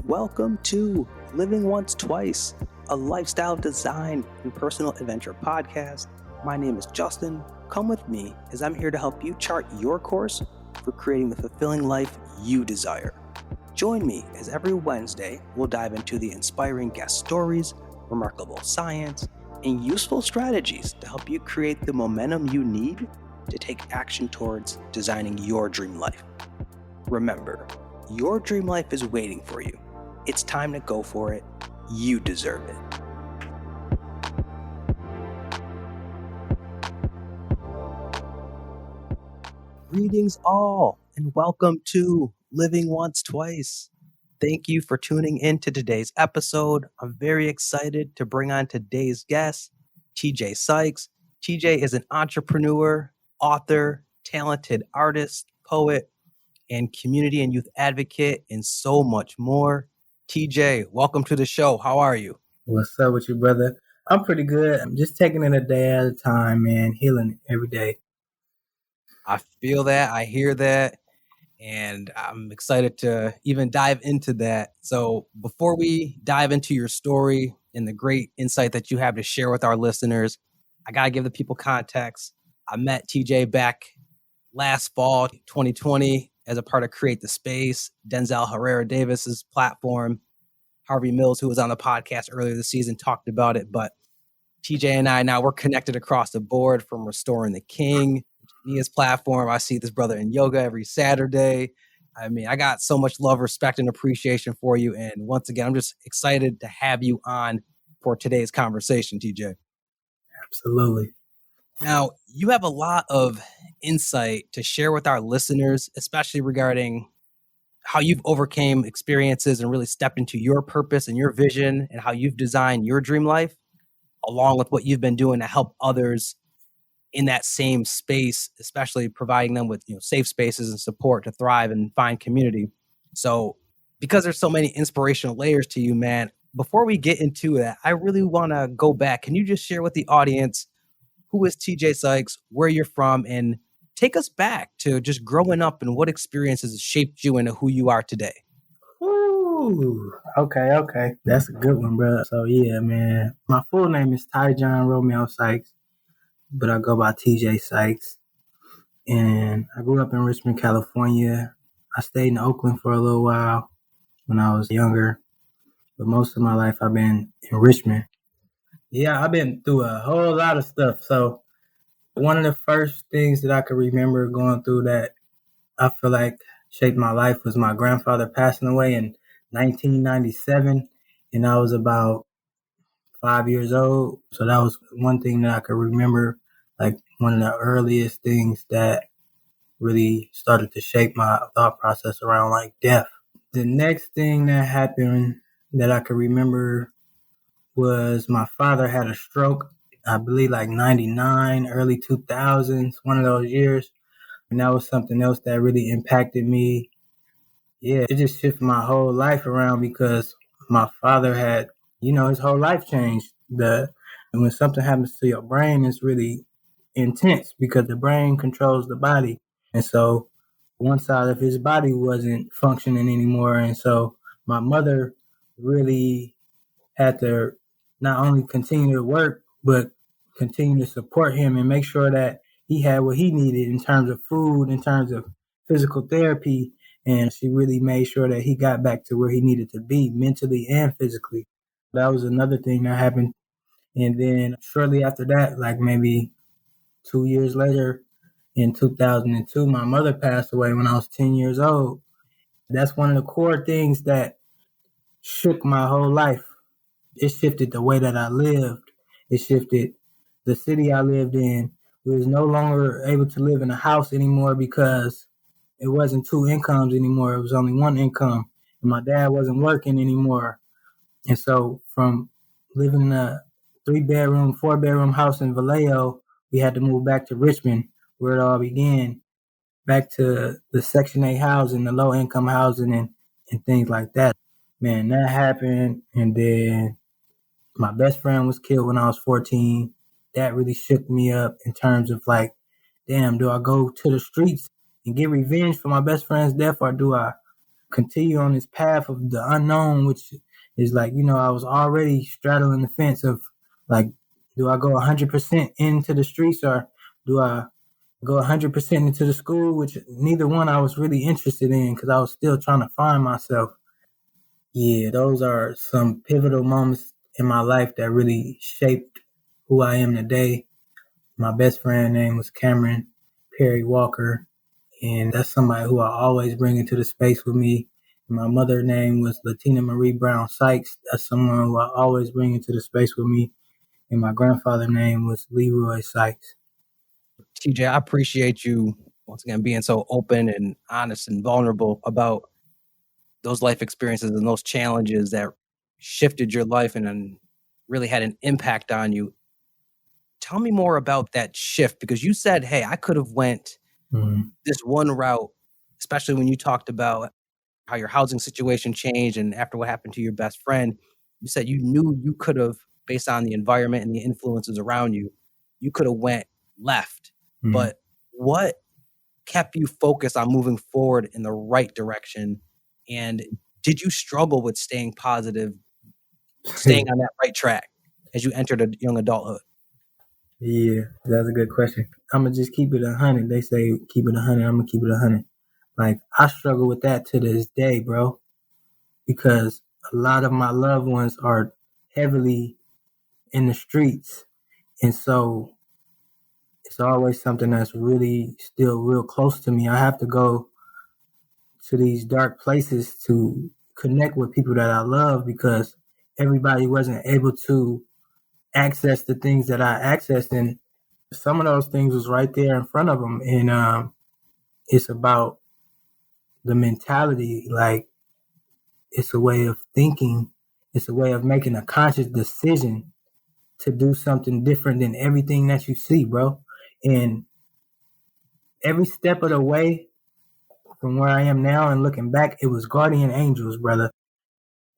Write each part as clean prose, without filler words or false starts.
Welcome to Living Once Twice, a lifestyle design and personal adventure podcast. My name is Justin. Come with me as I'm here to help you chart your course for creating the fulfilling life you desire. Join me as every Wednesday we'll dive into the inspiring guest stories, remarkable science, and useful strategies to help you create the momentum you need to take action towards designing your dream life. Remember, your dream life is waiting for you. It's time to go for it. You deserve it. Greetings all, and welcome to Living Once Twice. Thank you for tuning in to today's episode. I'm very excited to bring on today's guest, Tjs Sykes. TJ is an entrepreneur, author, talented artist, poet, and community and youth advocate, and so much more. TJ, welcome to the show. How are you? What's up with you, brother? I'm pretty good. I'm just taking it a day at a time, man. Healing every day. I feel that. I hear that. And I'm excited to even dive into that. So before we dive into your story and the great insight that you have to share with our listeners, I got to give the people context. I met TJ back last fall, 2020, as a part of Create the Space, Denzel Herrera Davis's platform. Harvey Mills, who was on the podcast earlier this season, talked about it. But TJ and I, now we're connected across the board, from Restoring the King, Nia's platform. I see this brother in yoga every Saturday. I mean, I got so much love, respect, and appreciation for you. And once again, I'm just excited to have you on for today's conversation, TJ. Absolutely. Now, you have a lot of insight to share with our listeners, especially regarding how you've overcame experiences and really stepped into your purpose and your vision, and how you've designed your dream life, along with what you've been doing to help others in that same space, especially providing them with safe spaces and support to thrive and find community. So because there's so many inspirational layers to you, man, before we get into that, I really want to go back. Can you just share with the audience who is Tjs Sykes, where you're from, and take us back to just growing up and what experiences shaped you into who you are today? Ooh, okay. That's a good one, bro. So yeah, man. My full name is Tjs Romeo Sykes, but I go by Tjs Sykes. And I grew up in Richmond, California. I stayed in Oakland for a little while when I was younger, but most of my life I've been in Richmond. Yeah, I've been through a whole lot of stuff. So one of the first things that I can remember going through that I feel like shaped my life was my grandfather passing away in 1997, and I was about 5 years old. So that was one thing that I could remember, like one of the earliest things that really started to shape my thought process around like death. The next thing that happened that I could remember was my father had a stroke, I believe like 99, early 2000s, one of those years. And that was something else that really impacted me. Yeah, it just shifted my whole life around because my father had, his whole life changed. And when something happens to your brain, it's really intense because the brain controls the body. And so one side of his body wasn't functioning anymore. And so my mother really had to not only continue to work, but continue to support him and make sure that he had what he needed in terms of food, in terms of physical therapy. And she really made sure that he got back to where he needed to be mentally and physically. That was another thing that happened. And then shortly after that, like maybe 2 years later, in 2002, my mother passed away when I was 10 years old. That's one of the core things that shook my whole life. It shifted the way that I lived. It shifted the city I lived in. We was no longer able to live in a house anymore because it wasn't two incomes anymore. It was only one income. And my dad wasn't working anymore. And so from living in a 3-bedroom, 4-bedroom house in Vallejo, we had to move back to Richmond, where it all began, back to the Section 8 housing, the low-income housing, and things like that. Man, that happened. And then my best friend was killed when I was 14. That really shook me up in terms of like, damn, do I go to the streets and get revenge for my best friend's death, or do I continue on this path of the unknown, which is like, I was already straddling the fence of like, do I go 100% into the streets or do I go 100% into the school, which neither one I was really interested in because I was still trying to find myself. Yeah, those are some pivotal moments in my life that really shaped who I am today. My best friend name was Cameron Perry Walker, and that's somebody who I always bring into the space with me. My mother name was Latina Marie Brown Sykes. That's someone who I always bring into the space with me. And my grandfather's name was Leroy Sykes. TJ, I appreciate you once again being so open and honest and vulnerable about those life experiences and those challenges that shifted your life and really had an impact on you. Tell me more about that shift, because you said, hey, I could have went this one route, especially when you talked about how your housing situation changed and after what happened to your best friend. You said you knew you could have, based on the environment and the influences around you, you could have went left. But what kept you focused on moving forward in the right direction? And did you struggle with staying positive, staying on that right track as you entered young adulthood? Yeah, that's a good question. I'm going to just keep it 100. They say keep it 100. I'm going to keep it 100. Like, I struggle with that to this day, bro, because a lot of my loved ones are heavily in the streets. And so it's always something that's really still real close to me. I have to go to these dark places to connect with people that I love because everybody wasn't able to access the things that I accessed. And some of those things was right there in front of them. And it's about the mentality. Like, it's a way of thinking. It's a way of making a conscious decision to do something different than everything that you see, bro. And every step of the way from where I am now and looking back, it was guardian angels, brother.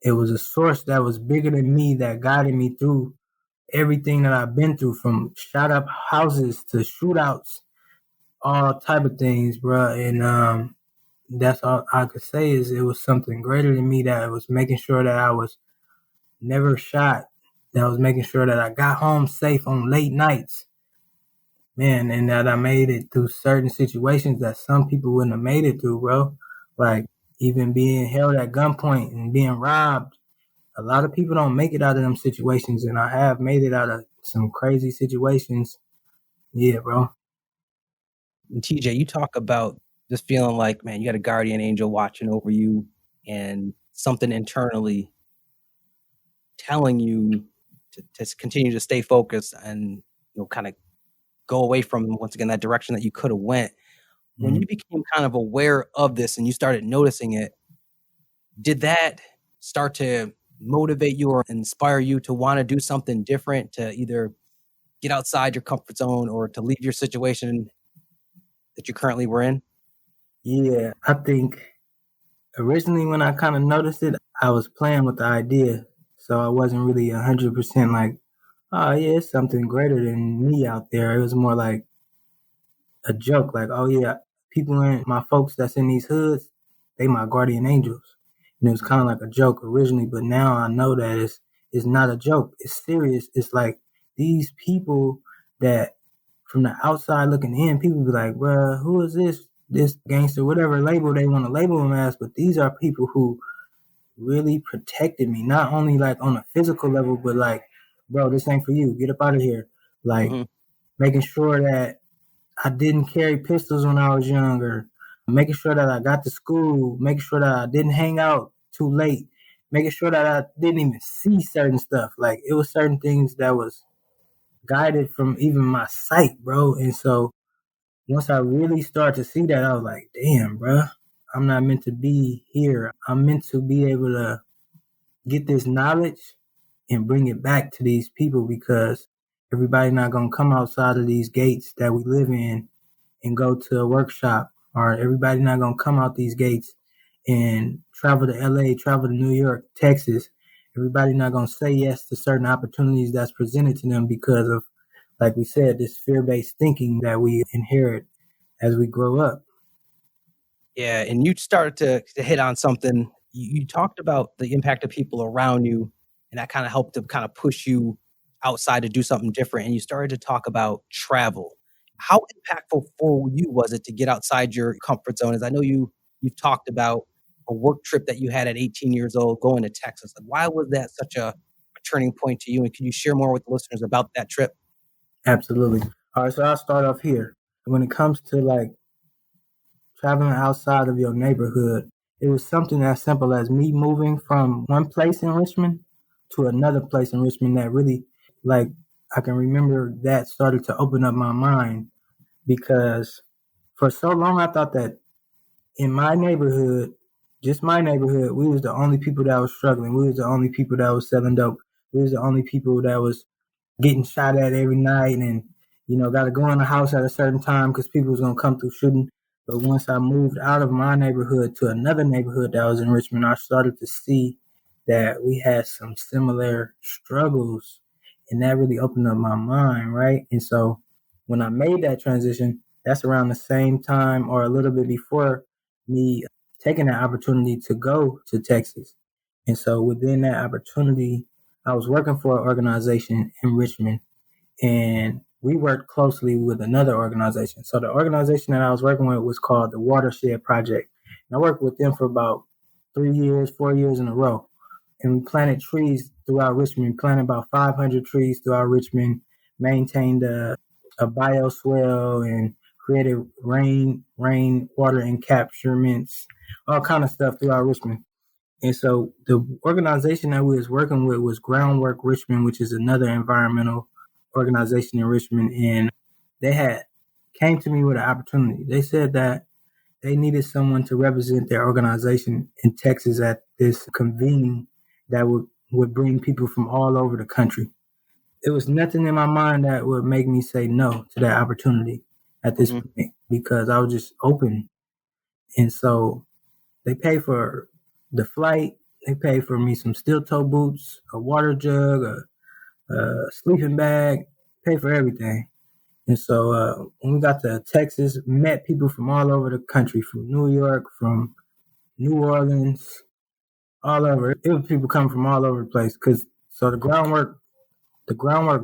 It was a source that was bigger than me that guided me through everything that I've been through, from shot up houses to shootouts, all type of things, bro. And that's all I could say is it was something greater than me that was making sure that I was never shot, that was making sure that I got home safe on late nights, man, and that I made it through certain situations that some people wouldn't have made it through, bro. Like, even being held at gunpoint and being robbed. A lot of people don't make it out of them situations, and I have made it out of some crazy situations. Yeah, bro. And TJ, you talk about just feeling like, man, you got a guardian angel watching over you and something internally telling you to continue to stay focused and kind of go away from, once again, that direction that you could have went. When you became kind of aware of this and you started noticing it, did that start to motivate you or inspire you to want to do something different, to either get outside your comfort zone or to leave your situation that you currently were in? Yeah, I think originally when I kind of noticed it, I was playing with the idea. So I wasn't really 100% like, oh, yeah, it's something greater than me out there. It was more like a joke, like, oh, yeah, people in my folks that's in these hoods, they my guardian angels. And it was kind of like a joke originally, but now I know that it's not a joke. It's serious. It's like these people that from the outside looking in, people be like, bruh, who is this gangster, whatever label they want to label him as, but these are people who really protected me, not only like on a physical level, but like, bro, this ain't for you. Get up out of here. Like, making sure that I didn't carry pistols when I was younger, making sure that I got to school, making sure that I didn't hang out too late, making sure that I didn't even see certain stuff. Like, it was certain things that was guided from even my sight, bro. And so once I really start to see that, I was like, damn, bro, I'm not meant to be here. I'm meant to be able to get this knowledge and bring it back to these people because everybody not gonna come outside of these gates that we live in and go to a workshop, or everybody not gonna come out these gates and travel to LA, travel to New York, Texas. Everybody not gonna say yes to certain opportunities that's presented to them because of, like we said, this fear-based thinking that we inherit as we grow up. Yeah, and you started to hit on something. You talked about the impact of people around you, and that kind of helped to kind of push you outside to do something different. And you started to talk about travel. How impactful for you was it to get outside your comfort zone? As I know you've talked about a work trip that you had at 18 years old going to Texas. Like, why was that such a turning point to you? And can you share more with the listeners about that trip? Absolutely. All right, so I'll start off here. When it comes to like traveling outside of your neighborhood, it was something as simple as me moving from one place in Richmond to another place in Richmond that really, like, I can remember that started to open up my mind because for so long I thought that in my neighborhood, just my neighborhood, we was the only people that was struggling. We was the only people that was selling dope. We was the only people that was getting shot at every night and got to go in the house at a certain time because people was going to come through shooting. But once I moved out of my neighborhood to another neighborhood that was in Richmond, I started to see that we had some similar struggles, and that really opened up my mind, right? And so when I made that transition, that's around the same time or a little bit before me taking that opportunity to go to Texas. And so within that opportunity, I was working for an organization in Richmond, and we worked closely with another organization. So the organization that I was working with was called the Watershed Project. And I worked with them for about 3 years, 4 years in a row. And we planted trees throughout Richmond, planted about 500 trees throughout Richmond, maintained a bioswale and created rain water encapsurements, all kind of stuff throughout Richmond. And so the organization that we was working with was Groundwork Richmond, which is another environmental organization in Richmond. And they had came to me with an opportunity. They said that they needed someone to represent their organization in Texas at this convening that would bring people from all over the country. There was nothing in my mind that would make me say no to that opportunity at this Mhm. point because I was just open. And so they pay for the flight. They pay for me some steel toe boots, a water jug, a sleeping bag. Pay for everything. And so when we got to Texas, met people from all over the country, from New York, from New Orleans, all over. It was people coming from all over the place. Cause so the groundwork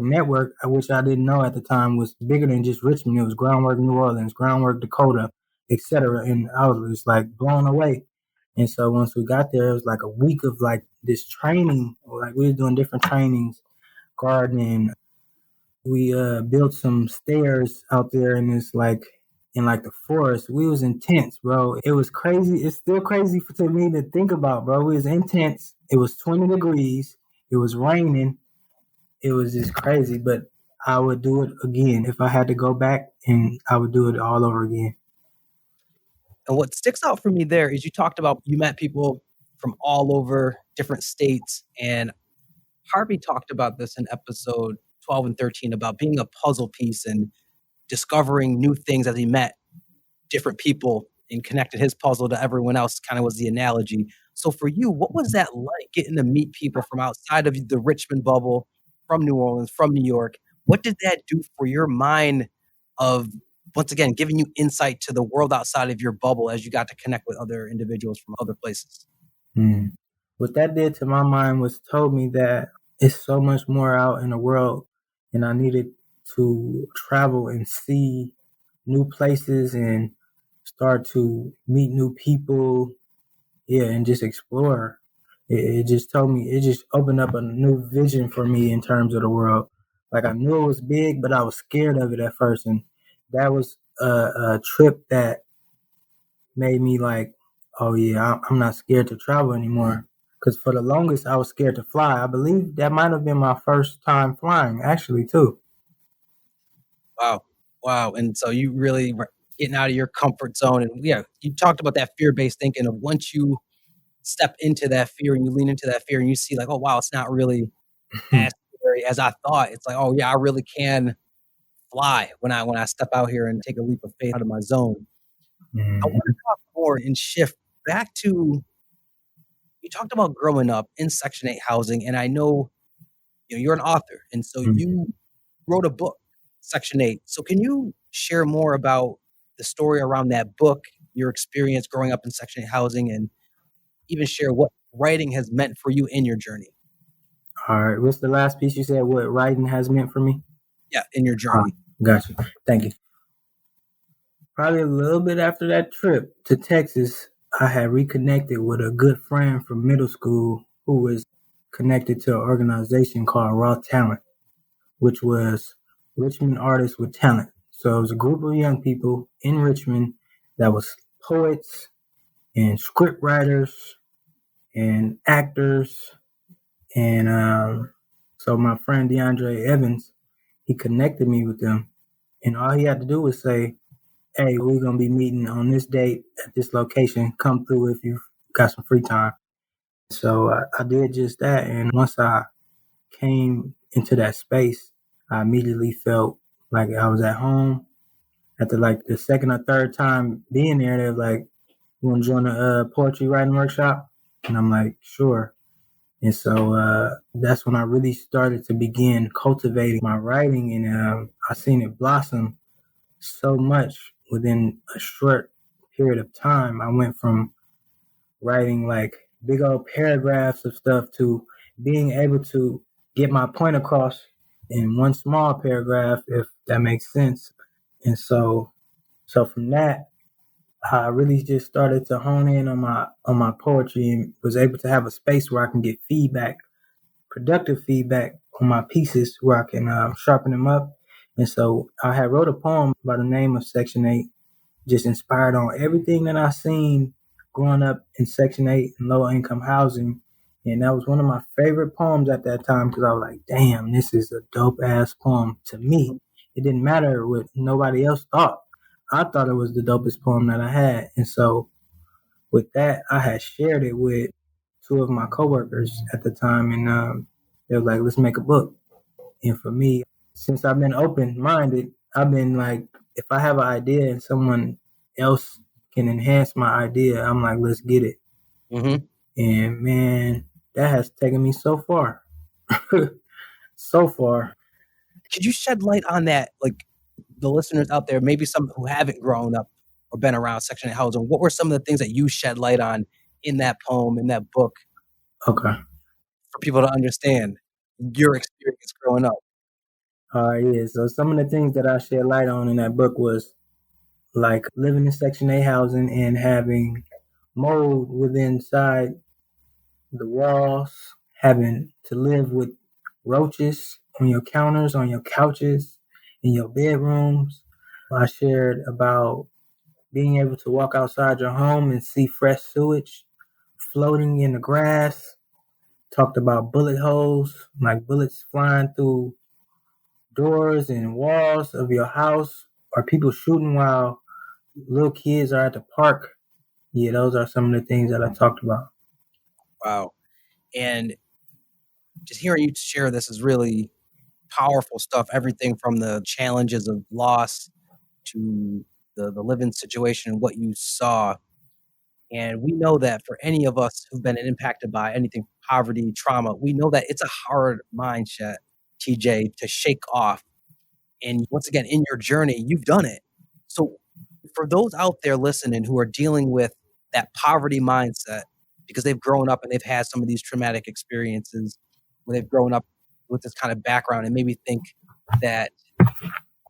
network, which I didn't know at the time, was bigger than just Richmond. It was Groundwork New Orleans, Groundwork Dakota, etc. And I was just like blown away. And so once we got there, it was like a week of like this training. Like we was doing different trainings, gardening. We built some stairs out there in this like in like the forest. We was intense, bro. It was crazy. It's still crazy to me to think about, bro. We was intense. It was 20 degrees. It was raining. It was just crazy, but I would do it again if I had to go back, and I would do it all over again. And what sticks out for me there is you talked about you met people from all over different states. And Harvey talked about this in episode 12 and 13 about being a puzzle piece and discovering new things as he met different people and connected his puzzle to everyone else, kind of was the analogy. So for you, what was that like getting to meet people from outside of the Richmond bubble, from New Orleans, from New York? What did that do for your mind of, once again, giving you insight to the world outside of your bubble as you got to connect with other individuals from other places? Mm. What that did to my mind was told me that it's so much more out in the world, and I needed to travel and see new places and start to meet new people, yeah, and just explore. It just told me, it just opened up a new vision for me in terms of the world. Like I knew it was big, but I was scared of it at first, and that was a trip that made me like, oh yeah, I'm not scared to travel anymore. Because for the longest, I was scared to fly. I believe that might have been my first time flying, actually, too. Wow. Wow. And so you really were getting out of your comfort zone. And yeah, you talked about that fear based thinking of once you step into that fear and you lean into that fear and you see like, oh wow, it's not really as scary as I thought. It's like, oh yeah, I really can fly when I step out here and take a leap of faith out of my zone. I want to Mhm. talk more and shift back to you talked about growing up in Section 8 housing, and I know, you're an author, and so Mhm. you wrote a book, Section 8. So can you share more about the story around that book your experience growing up in Section 8 housing and even share what writing has meant for you in your journey. All right. What's the last piece you said? What writing has meant for me? Yeah, in your journey. Gotcha. Thank you. Probably a little bit after that trip to Texas, I had reconnected with a good friend from middle school who was connected to an organization called Raw Talent, which was Richmond Artists with Talent. So it was a group of young people in Richmond that was poets and script writers and actors. And so my friend DeAndre Evans, he connected me with them. And all he had to do was say, hey, we're going to be meeting on this date at this location. Come through if you've got some free time. So I did just that. And once I came into that space, I immediately felt like I was at home. After like the second or third time being there, they're like, you want to join a poetry writing workshop? And I'm like, sure. And so that's when I really started to begin cultivating my writing. And I seen it blossom so much within a short period of time. I went from writing like big old paragraphs of stuff to being able to get my point across in one small paragraph, if that makes sense. And so from that, I really just started to hone in on my poetry and was able to have a space where I can get feedback, productive feedback on my pieces where I can sharpen them up. And so I had wrote a poem by the name of Section 8, just inspired on everything that I seen growing up in Section 8 and low income housing. And that was one of my favorite poems at that time because I was like, damn, this is a dope ass poem to me. It didn't matter what nobody else thought. I thought it was the dopest poem that I had. And so with that, I had shared it with two of my coworkers at the time. And they were like, let's make a book. And for me, since I've been open minded, I've been like, if I have an idea and someone else can enhance my idea, I'm like, let's get it. Mm-hmm. And man, that has taken me so far. So far. Could you shed light on that? Like the listeners out there, maybe some who haven't grown up or been around Section 8 housing, what were some of the things that you shed light on in that poem, in that book, Okay. for people to understand your experience growing up? All right, yeah. So some of the things that I shed light on in that book was like living in Section 8 housing and having mold within inside the walls, having to live with roaches on your counters, on your couches, in your bedrooms. I shared about being able to walk outside your home and see fresh sewage floating in the grass. Talked about bullet holes, like bullets flying through doors and walls of your house, or people shooting while little kids are at the park. Yeah, those are some of the things that I talked about. Wow. And just hearing you share this is really powerful stuff. Everything from the challenges of loss to the living situation and what you saw. And we know that for any of us who've been impacted by anything, poverty, trauma, we know that it's a hard mindset, TJ, to shake off. And once again, in your journey, you've done it. So for those out there listening who are dealing with that poverty mindset because they've grown up and they've had some of these traumatic experiences where they've grown up with this kind of background and maybe think that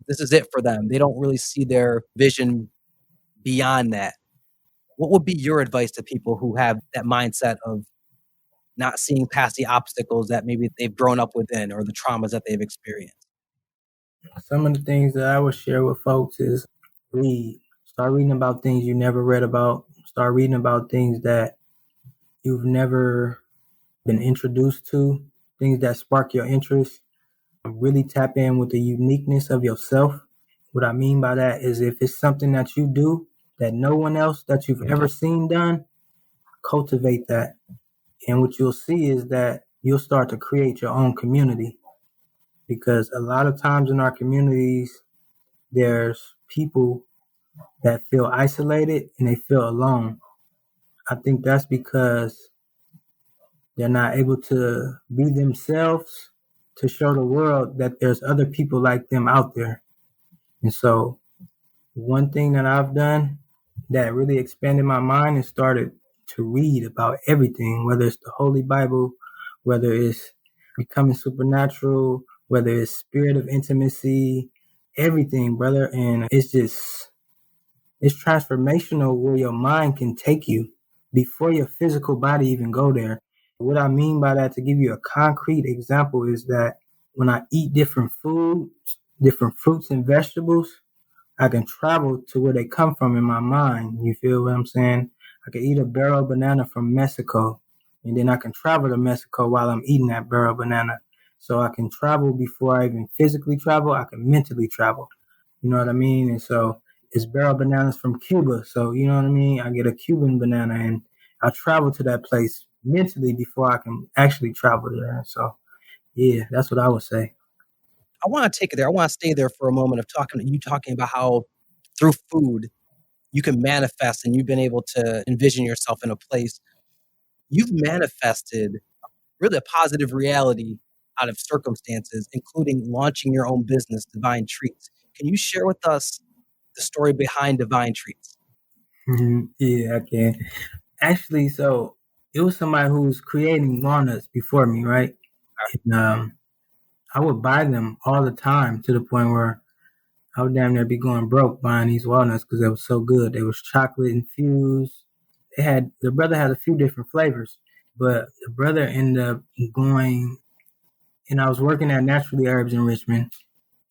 this is it for them. They don't really see their vision beyond that. What would be your advice to people who have that mindset of not seeing past the obstacles that maybe they've grown up within or the traumas that they've experienced? Some of the things that I would share with folks is read. Start reading about things you never read about. Start reading about things that you've never been introduced to, things that spark your interest. Really tap in with the uniqueness of yourself. What I mean by that is if it's something that you do that no one else that you've ever seen done, cultivate that. And what you'll see is that you'll start to create your own community. Because a lot of times in our communities, there's people that feel isolated and they feel alone. I think that's because they're not able to be themselves to show the world that there's other people like them out there. And so one thing that I've done that really expanded my mind and started to read about everything, whether it's the Holy Bible, whether it's becoming supernatural, whether it's spirit of intimacy, everything, brother. And it's transformational where your mind can take you before your physical body even go there. What I mean by that, to give you a concrete example, is that when I eat different foods, different fruits and vegetables, I can travel to where they come from in my mind. You feel what I'm saying? I can eat a barrel banana from Mexico, and then I can travel to Mexico while I'm eating that barrel banana. So I can travel before I even physically travel. I can mentally travel. You know what I mean? And so it's barrel bananas from Cuba. So you know what I mean? I get a Cuban banana and I travel to that place mentally before I can actually travel there. So yeah, that's what I would say. I want to take it there. I want to stay there for a moment of talking about how through food you can manifest and you've been able to envision yourself in a place. You've manifested really a positive reality out of circumstances, including launching your own business, Divine Treats. Can you share with us the story behind Divine Treats? Yeah, I can. Actually, so it was somebody who was creating walnuts before me, right? And I would buy them all the time to the point where I would damn near be going broke buying these walnuts because they were so good. They was chocolate infused. The brother had a few different flavors, but the brother ended up going, and I was working at Naturally Herbs in Richmond,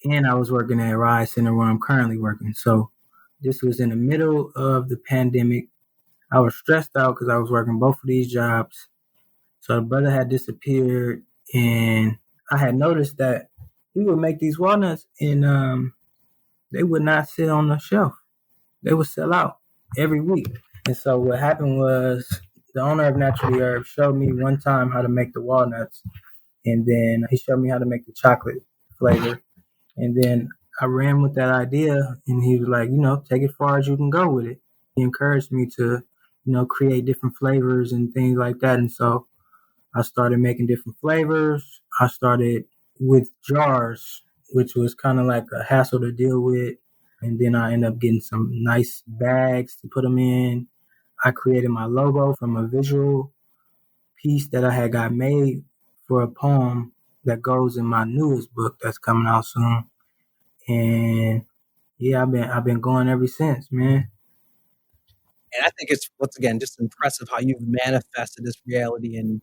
and I was working at Rise Center where I'm currently working. So this was in the middle of the pandemic. I was stressed out because I was working both of these jobs. So the brother had disappeared, and I had noticed that he would make these walnuts, and they would not sit on the shelf. They would sell out every week. And so what happened was the owner of Naturally Herb showed me one time how to make the walnuts, and then he showed me how to make the chocolate flavor. And then I ran with that idea, and he was like, take it far as you can go with it. He encouraged me to, create different flavors and things like that. And so I started making different flavors. I started with jars, which was kind of like a hassle to deal with. And then I ended up getting some nice bags to put them in. I created my logo from a visual piece that I had got made for a poem that goes in my newest book that's coming out soon. And yeah, I've been going ever since, man. And I think it's, once again, just impressive how you've manifested this reality, and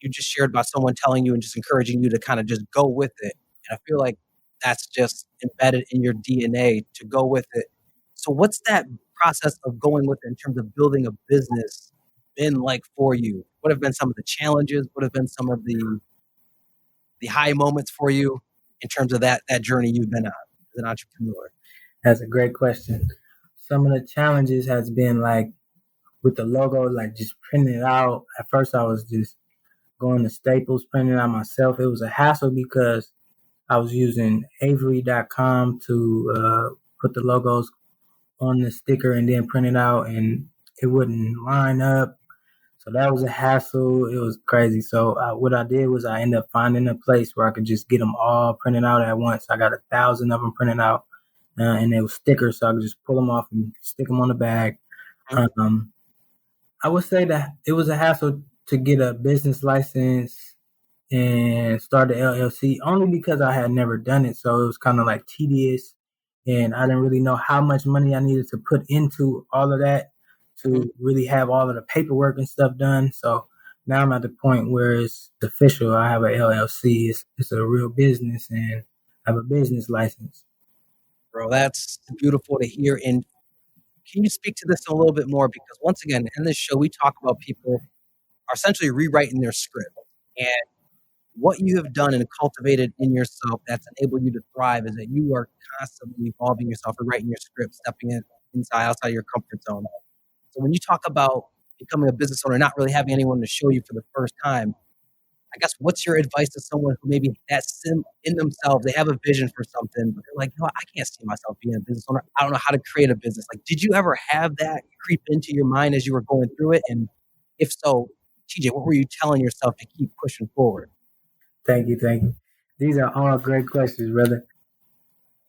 you just shared about someone telling you and just encouraging you to kind of just go with it. And I feel like that's just embedded in your DNA to go with it. So what's that process of going with it in terms of building a business been like for you? What have been some of the challenges? What have been some of the high moments for you in terms of that journey you've been on as an entrepreneur? That's a great question. Some of the challenges has been like with the logo, like just printing it out. At first I was just going to Staples, printing it out myself. It was a hassle because I was using Avery.com to put the logos on the sticker and then print it out, and it wouldn't line up. So that was a hassle. It was crazy. So what I did was I ended up finding a place where I could just get them all printed out at once. I got 1,000 of them printed out, and they were stickers, so I could just pull them off and stick them on the bag. Um, I would say that it was a hassle to get a business license and start the LLC only because I had never done it. So it was kind of like tedious, and I didn't really know how much money I needed to put into all of that to really have all of the paperwork and stuff done. So now I'm at the point where it's official. I have an LLC. It's a real business, and I have a business license. Bro, that's beautiful to hear. And can you speak to this a little bit more? Because once again, in this show, we talk about people are essentially rewriting their script. And what you have done and cultivated in yourself that's enabled you to thrive is that you are constantly evolving yourself, rewriting your script, stepping in inside, outside your comfort zone. So when you talk about becoming a business owner, not really having anyone to show you for the first time, I guess what's your advice to someone who maybe that's in themselves, they have a vision for something, but they're like, no, I can't see myself being a business owner. I don't know how to create a business. Like, did you ever have that creep into your mind as you were going through it? And if so, TJ, what were you telling yourself to keep pushing forward? Thank you, thank you. These are all great questions, brother.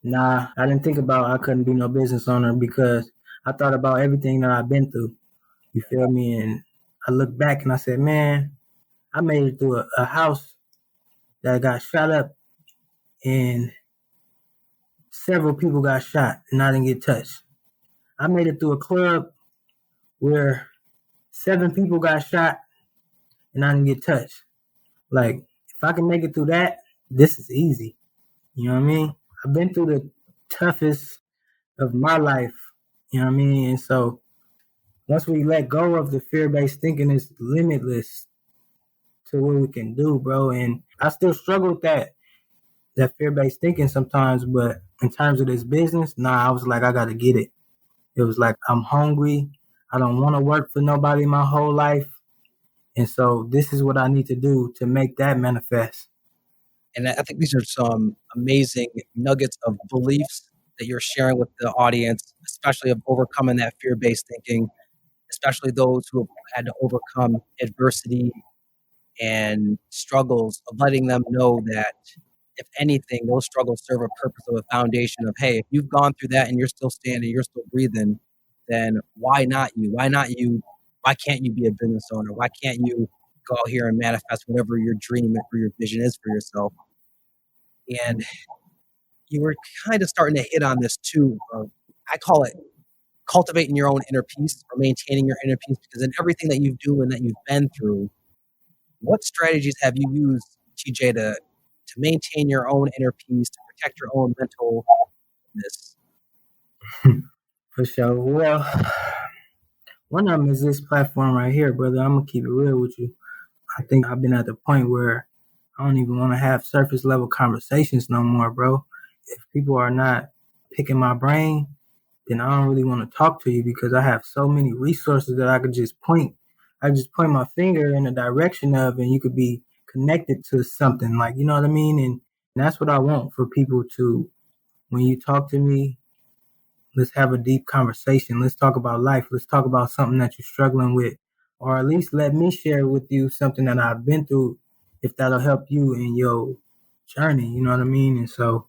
Nah, I didn't think about I couldn't be no business owner because I thought about everything that I've been through. You feel me? And I look back and I said, man, I made it through a house that got shot up and several people got shot and I didn't get touched. I made it through a club where 7 people got shot and I didn't get touched. Like, if I can make it through that, this is easy. You know what I mean? I've been through the toughest of my life. You know what I mean? And so once we let go of the fear-based thinking, it's limitless to what we can do, bro. And I still struggle with that fear-based thinking sometimes, but in terms of this business, nah, I was like, I gotta get it. It was like, I'm hungry. I don't want to work for nobody my whole life. And so this is what I need to do to make that manifest. And I think these are some amazing nuggets of beliefs that you're sharing with the audience, especially of overcoming that fear-based thinking, especially those who have had to overcome adversity and struggles, of letting them know that if anything, those struggles serve a purpose of a foundation of, hey, if you've gone through that and you're still standing, you're still breathing, then why not you? Why not you? Why can't you be a business owner? Why can't you go out here and manifest whatever your dream or your vision is for yourself? And you were kind of starting to hit on this too. I call it cultivating your own inner peace or maintaining your inner peace, because in everything that you do and that you've been through, what strategies have you used, TJ, to maintain your own inner peace, to protect your own mental wellness? For sure. Well, one of them is this platform right here, brother. I'm gonna keep it real with you. I think I've been at the point where I don't even want to have surface level conversations no more, bro. If people are not picking my brain, then I don't really want to talk to you because I have so many resources that I could just point. I just point my finger in the direction of, and you could be connected to something, like, you know what I mean? And that's what I want for people to, when you talk to me, let's have a deep conversation. Let's talk about life. Let's talk about something that you're struggling with, or at least let me share with you something that I've been through, if that'll help you in your journey. You know what I mean? And so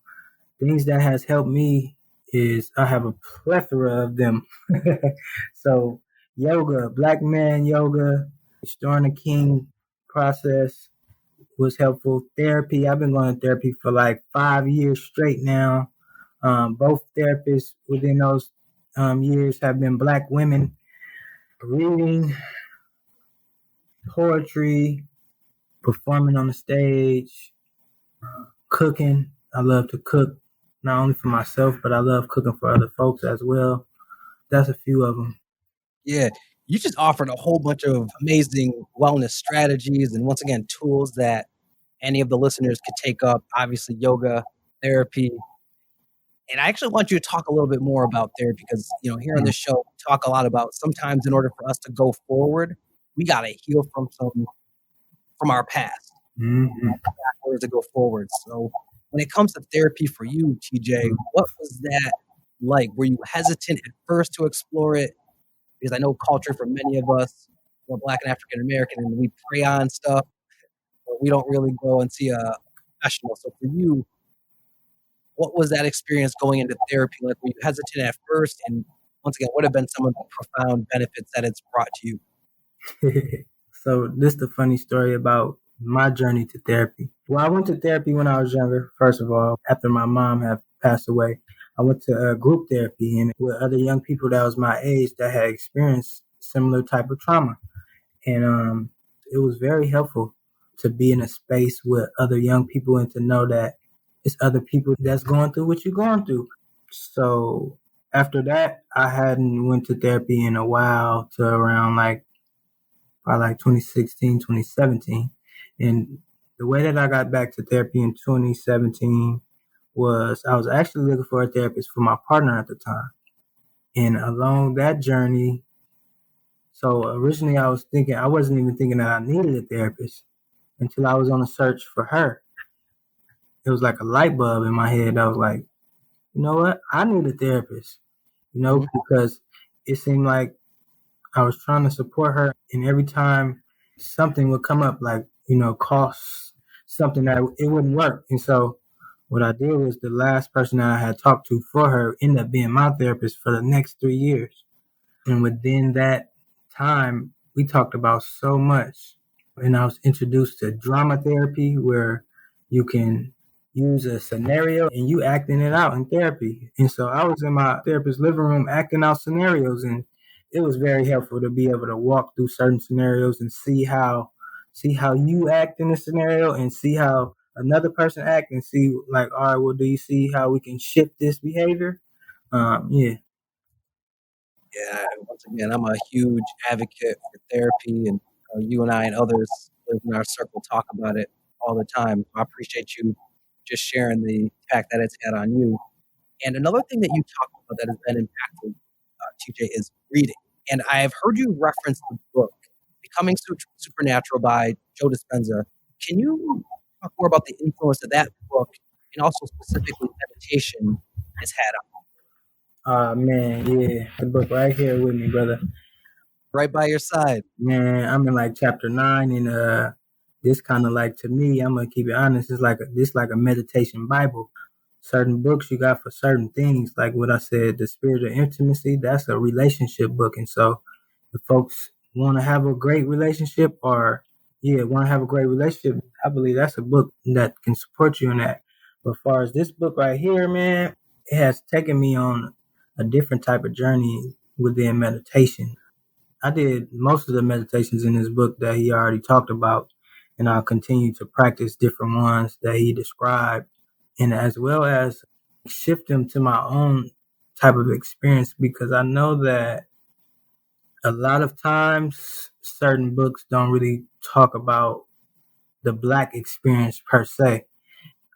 things that has helped me is I have a plethora of them. So yoga, black man yoga, restoring the king process was helpful. Therapy, I've been going to therapy for like 5 years straight now. Both therapists within those years have been black women. Reading, poetry, performing on the stage, cooking. I love to cook, not only for myself, but I love cooking for other folks as well. That's a few of them. Yeah, you just offered a whole bunch of amazing wellness strategies and, once again, tools that any of the listeners could take up. Obviously, yoga, therapy. And I actually want you to talk a little bit more about therapy, because, here on this show, we talk a lot about sometimes in order for us to go forward, we got to heal from our past, Mm-hmm. in order to go forward. So when it comes to therapy for you, TJ, what was that like? Were you hesitant at first to explore it? Because I know culture for many of us, we're Black and African American, and we prey on stuff, but we don't really go and see a professional. So for you, what was that experience going into therapy like? Were you hesitant at first? And once again, what have been some of the profound benefits that it's brought to you? So this is the funny story about my journey to therapy. Well, I went to therapy when I was younger. First of all, after my mom had passed away, I went to group therapy and with other young people that was my age that had experienced similar type of trauma. And it was very helpful to be in a space with other young people and to know that it's other people that's going through what you're going through. So after that, I hadn't went to therapy in a while, to around like probably like 2016, 2017. And the way that I got back to therapy in 2017 was I was actually looking for a therapist for my partner at the time. And along that journey, so originally I wasn't even thinking that I needed a therapist until I was on a search for her. It was like a light bulb in my head. I was like, you know what? I need a therapist, Mhm. because it seemed like I was trying to support her, and every time something would come up, like, costs, something that it wouldn't work. And so what I did was the last person that I had talked to for her ended up being my therapist for the next 3 years. And within that time, we talked about so much. And I was introduced to drama therapy, where you can use a scenario and you acting it out in therapy. And so I was in my therapist's living room acting out scenarios, and it was very helpful to be able to walk through certain scenarios and see how you act in a scenario and see how another person act and see like, all right, well, do you see how we can shift this behavior? Yeah. Yeah, once again, I'm a huge advocate for therapy, and you and I and others in our circle talk about it all the time. I appreciate you just sharing the impact that it's had on you. And another thing that you talked about that has been impactful, TJ, is reading. And I've heard you reference the book "Becoming Supernatural" by Joe Dispenza. Can you talk more about the influence that that book and also specifically meditation has had on Man, yeah, the book right here with me, brother. right by your side? Man, I'm in like chapter 9, and this kind of like, to me, I'm gonna keep it honest. It's like a meditation Bible. Certain books you got for certain things, like what I said, the spirit of intimacy. That's a relationship book, and so if folks want to have a great relationship, or want to have a great relationship, I believe that's a book that can support you in that. But as far as this book right here, man, it has taken me on a different type of journey within meditation. I did most of the meditations in this book that he already talked about, and I'll continue to practice different ones that he described, and as well as shift them to my own type of experience, because I know that a lot of times certain books don't really talk about the Black experience per se.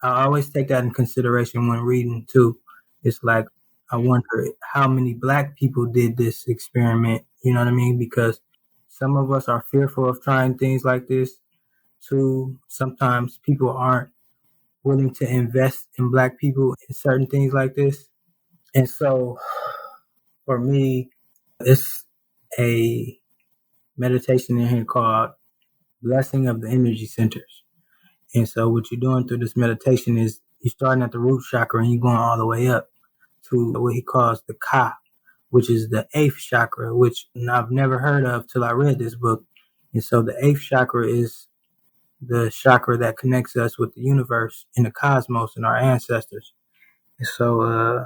I always take that in consideration when reading too. It's like, I wonder how many Black people did this experiment. You know what I mean? Because some of us are fearful of trying things like this. Too, sometimes people aren't willing to invest in Black people in certain things like this. And so for me, it's a meditation in here called Blessing of the Energy Centers. And so what you're doing through this meditation is you're starting at the root chakra and you're going all the way up to what he calls the Ka, which is the eighth chakra, which I've never heard of till I read this book. And so the eighth chakra is the chakra that connects us with the universe and the cosmos and our ancestors. And so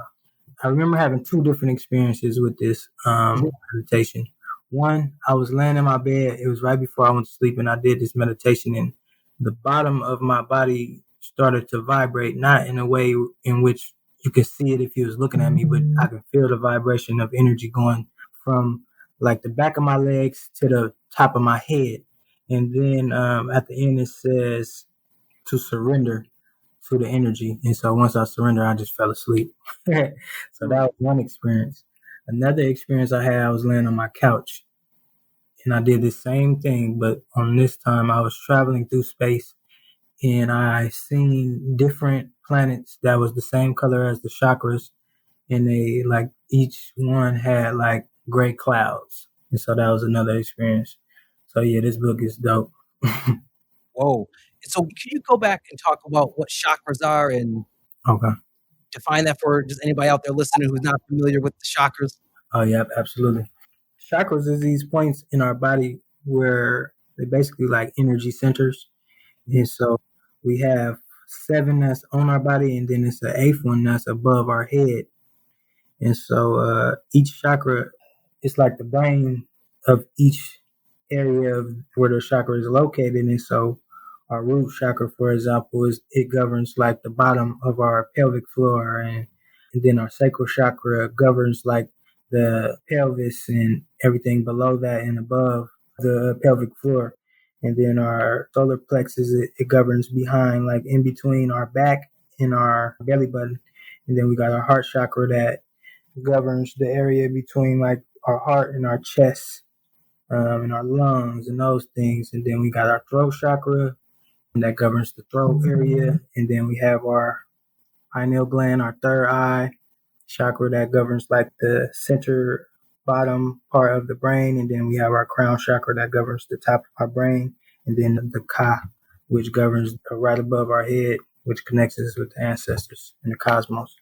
I remember having two different experiences with this meditation. One, I was laying in my bed. It was right before I went to sleep, and I did this meditation, and the bottom of my body started to vibrate, not in a way in which you could see it if you was looking at me, but I could feel the vibration of energy going from like the back of my legs to the top of my head. And then at the end, it says to surrender to the energy. And so once I surrendered, I just fell asleep. So that was one experience. Another experience I had, I was laying on my couch and I did the same thing, but on this time I was traveling through space and I seen different planets that was the same color as the chakras, and they like each one had like gray clouds. And so that was another experience. So yeah, this book is dope. Whoa. So can you go back and talk about what chakras are and Okay. define that for just anybody out there listening who's not familiar with the chakras? Oh yeah, absolutely. Chakras is these points in our body where they basically like energy centers. And so we have seven that's on our body, and then it's the eighth one that's above our head. And so each chakra is like the brain of each area of where the chakra is located. And so our root chakra, for example, it governs like the bottom of our pelvic floor, and then our sacral chakra governs like the pelvis and everything below that and above the pelvic floor. And then our solar plexus, it governs behind, like in between our back and our belly button. And then we got our heart chakra that governs the area between like our heart and our chest, and our lungs and those things. And then we got our throat chakra, and that governs the throat area. And then we have our pineal gland, our third eye chakra that governs like the center bottom part of the brain. And then we have our crown chakra that governs the top of our brain. And then the Ka, which governs right above our head, which connects us with the ancestors and the cosmos.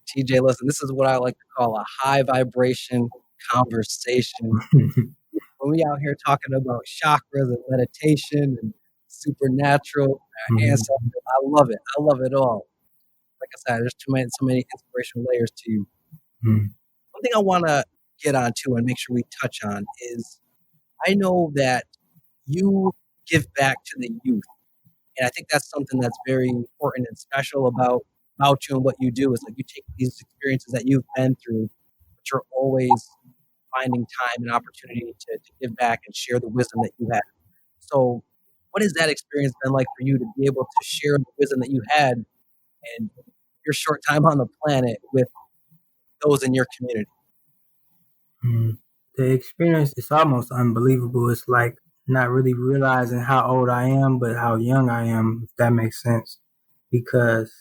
TJ, listen, this is what I like to call a high vibration conversation. When we out here talking about chakras and meditation and supernatural ancestors, I love it. I love it all. Like I said, there's so many inspirational layers to you. One thing I want to get onto and make sure we touch on is I know that you give back to the youth. And I think that's something that's very important and special about you and what you do is like you take these experiences that you've been through, but you're always finding time and opportunity to give back and share the wisdom that you have. So what has that experience been like for you to be able to share the wisdom that you had and your short time on the planet with those in your community? The experience is almost unbelievable. It's like not really realizing how old I am, but how young I am, if that makes sense. Because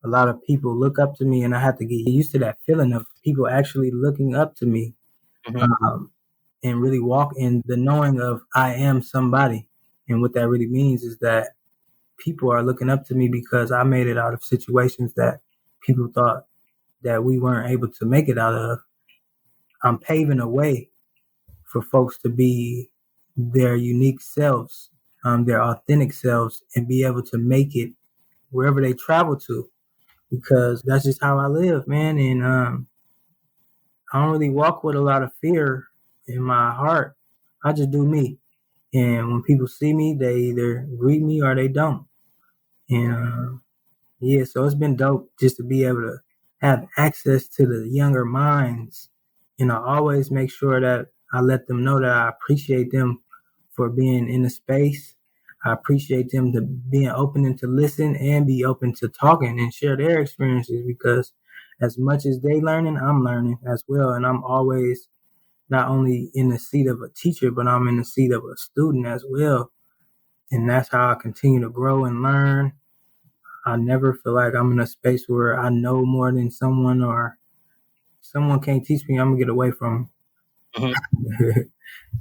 a lot of people look up to me, and I have to get used to that feeling of people actually looking up to me, and really walk in the knowing of I am somebody. And what that really means is that people are looking up to me because I made it out of situations that people thought that we weren't able to make it out of. I'm paving a way for folks to be their unique selves, their authentic selves, and be able to make it wherever they travel to. Because that's just how I live, man. And I don't really walk with a lot of fear in my heart. I just do me. And when people see me, they either greet me or they don't. And yeah, so it's been dope just to be able to have access to the younger minds. And I always make sure that I let them know that I appreciate them for being in the space. I appreciate them to being open and to listen and be open to talking and share their experiences because as much as they learning, I'm learning as well. And I'm always not only in the seat of a teacher, but I'm in the seat of a student as well. And that's how I continue to grow and learn. I never feel like I'm in a space where I know more than someone or someone can't teach me. I'm gonna get away from them.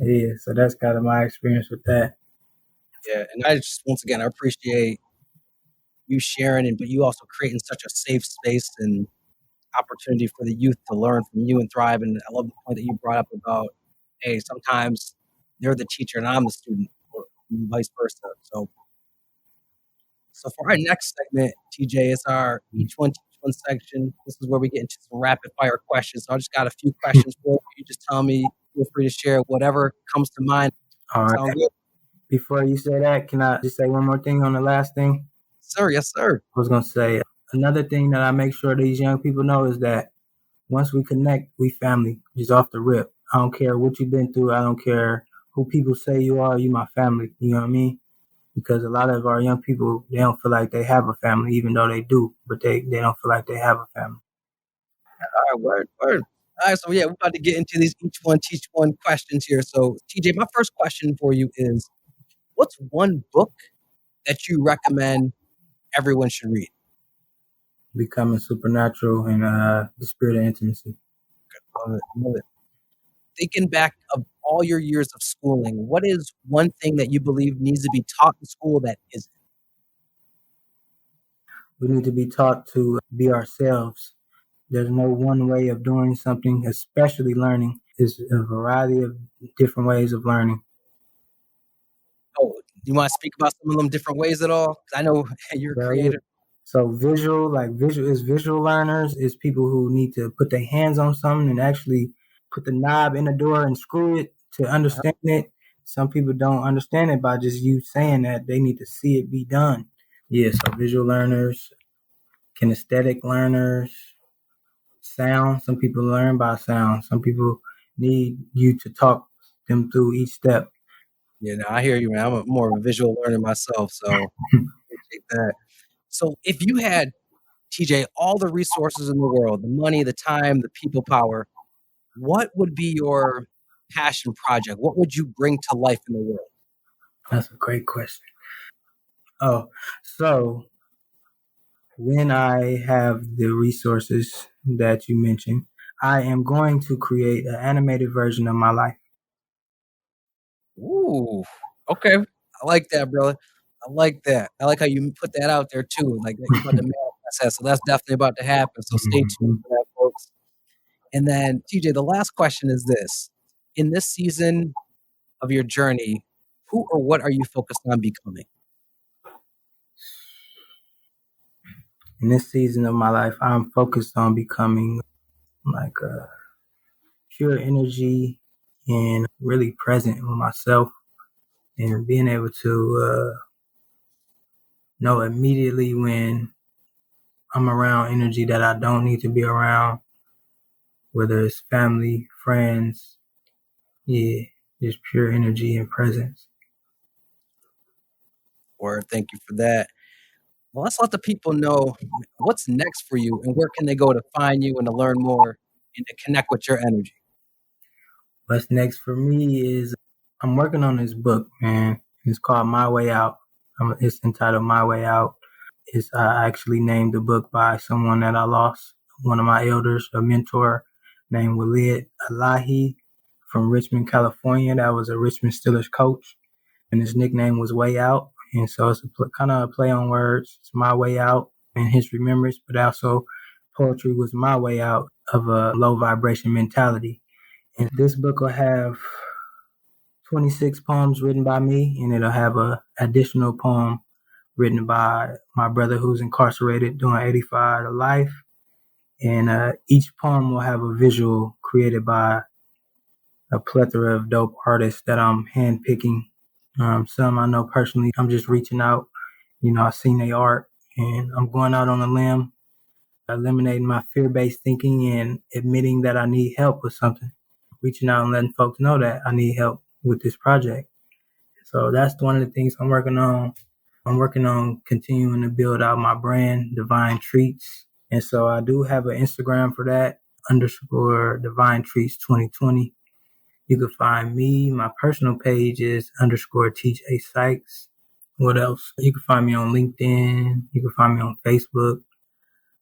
Yeah, so that's kind of my experience with that. Yeah, and I just once again I appreciate you sharing but you also creating such a safe space and opportunity for the youth to learn from you and thrive. And I love the point that you brought up about, hey, sometimes they're the teacher and I'm the student, or vice versa. So for our next segment, TJ, is our each one teach one section. This is where we get into some rapid fire questions. So I just got a few questions for you. You just tell me, feel free to share whatever comes to mind. All right. Sound good? Before you say that, can I just say one more thing on the last thing? Sir, yes, sir. I was gonna say another thing that I make sure these young people know is that once we connect, we family. Just off the rip. I don't care what you've been through. I don't care who people say you are. You my family. You know what I mean? Because a lot of our young people, they don't feel like they have a family, even though they do, but they don't feel like they have a family. All right, word, word. All right, so yeah, we're about to get into these each one teach one questions here. So TJ, my first question for you is, what's one book that you recommend everyone should read? Becoming Supernatural and the Spirit of Intimacy. Love it, love it. Thinking back of all your years of schooling, what is one thing that you believe needs to be taught in school that isn't? We need to be taught to be ourselves. There's no one way of doing something, especially learning. There's a variety of different ways of learning. Oh, you want to speak about some of them different ways at all? 'Cause I know you're a creator. So visual learners is people who need to put their hands on something and actually put the knob in the door and screw it to understand it. Some people don't understand it by just you saying that. They need to see it be done. Yeah, so visual learners, kinesthetic learners, sound. Some people learn by sound. Some people need you to talk them through each step. Yeah, no, I hear you, man. I'm more of a visual learner myself, so appreciate that. So if you had, TJ, all the resources in the world, the money, the time, the people power, what would be your passion project? What would you bring to life in the world? That's a great question. Oh, so when I have the resources that you mentioned, I am going to create an animated version of my life. Ooh, okay. I like that, brother. I like that. I like how you put that out there too. Like you're about to manifest that. So that's definitely about to happen. So stay tuned for that, folks. And then TJ, the last question is this. In this season of your journey, who or what are you focused on becoming? In this season of my life, I'm focused on becoming like a pure energy and really present with myself and being able to know immediately when I'm around energy that I don't need to be around, whether it's family, friends, yeah, just pure energy and presence. Or thank you for that. Well, let's let the people know what's next for you and where can they go to find you and to learn more and to connect with your energy. What's next for me is I'm working on this book, man. It's called My Way Out. It's entitled My Way Out. It's actually named the book by someone that I lost, one of my elders, a mentor named Walid Alahi from Richmond, California. That was a Richmond Steelers coach, and his nickname was Way Out. And so it's kind of a play on words. It's my way out in his remembrance, but also poetry was my way out of a low vibration mentality. And this book will have 26 poems written by me, and it'll have a additional poem written by my brother who's incarcerated doing 85 to life. And each poem will have a visual created by a plethora of dope artists that I'm handpicking. Some I know personally. I'm just reaching out. I've seen their art, and I'm going out on a limb, eliminating my fear-based thinking and admitting that I need help with something. Reaching out and letting folks know that I need help with this project. So that's one of the things I'm working on. I'm working on continuing to build out my brand, Divine Treats. And so I do have an Instagram for that, _ Divine Treats 2020. You can find me. My personal page is _ Tjs Sykes. What else? You can find me on LinkedIn. You can find me on Facebook.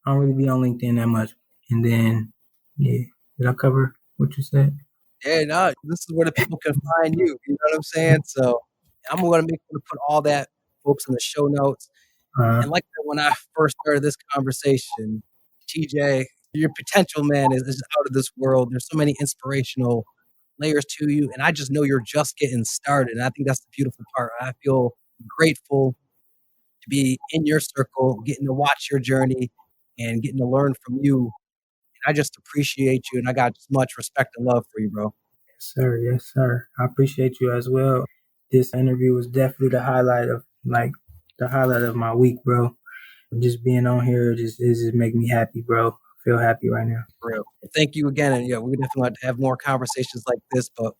I don't really be on LinkedIn that much. And then, yeah, did I cover what you said? Yeah, no, this is where the people can find you. You know what I'm saying? So I'm going to make sure to put all that, folks, in the show notes. And like when I first started this conversation, TJ, your potential, man, is out of this world. There's so many inspirational layers to you, and I just know you're just getting started. And I think that's the beautiful part. I feel grateful to be in your circle, getting to watch your journey and getting to learn from you. And I just appreciate you, and I got as much respect and love for you, bro. Yes, sir. Yes, sir. I appreciate you as well. This interview was definitely the highlight of my week, bro. Just being on here just make me happy, bro. I feel happy right now. For real. Thank you again. And yeah, we definitely want to have more conversations like this. But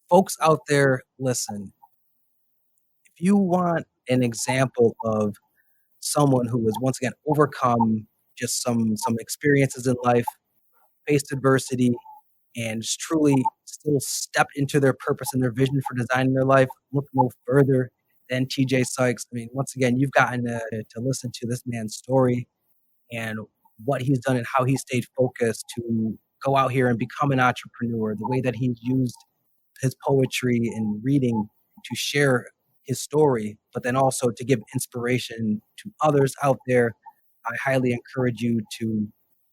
folks out there, listen, if you want an example of someone who has once again overcome just some experiences in life, faced adversity, and just truly still stepped into their purpose and their vision for designing their life, look no further than TJ Sykes. I mean, once again, you've gotten to listen to this man's story and what he's done and how he stayed focused to go out here and become an entrepreneur, the way that he's used his poetry and reading to share his story, but then also to give inspiration to others out there. I highly encourage you to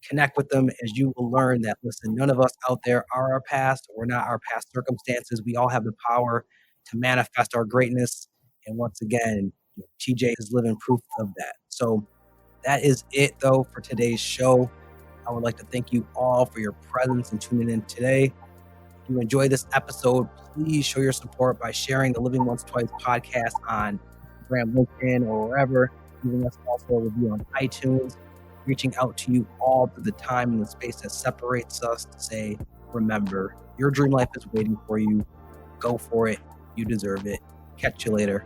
connect with them, as you will learn that, listen, none of us out there are our past. We're not our past circumstances. We all have the power to manifest our greatness. And once again, TJ is living proof of that. So that is it, though, for today's show. I would like to thank you all for your presence and tuning in today. If you enjoyed this episode, please show your support by sharing the Living Once Twice podcast on Instagram, LinkedIn, or wherever. Leaving us also a review on iTunes. Reaching out to you all through the time and the space that separates us to say, remember, your dream life is waiting for you. Go for it. You deserve it. Catch you later.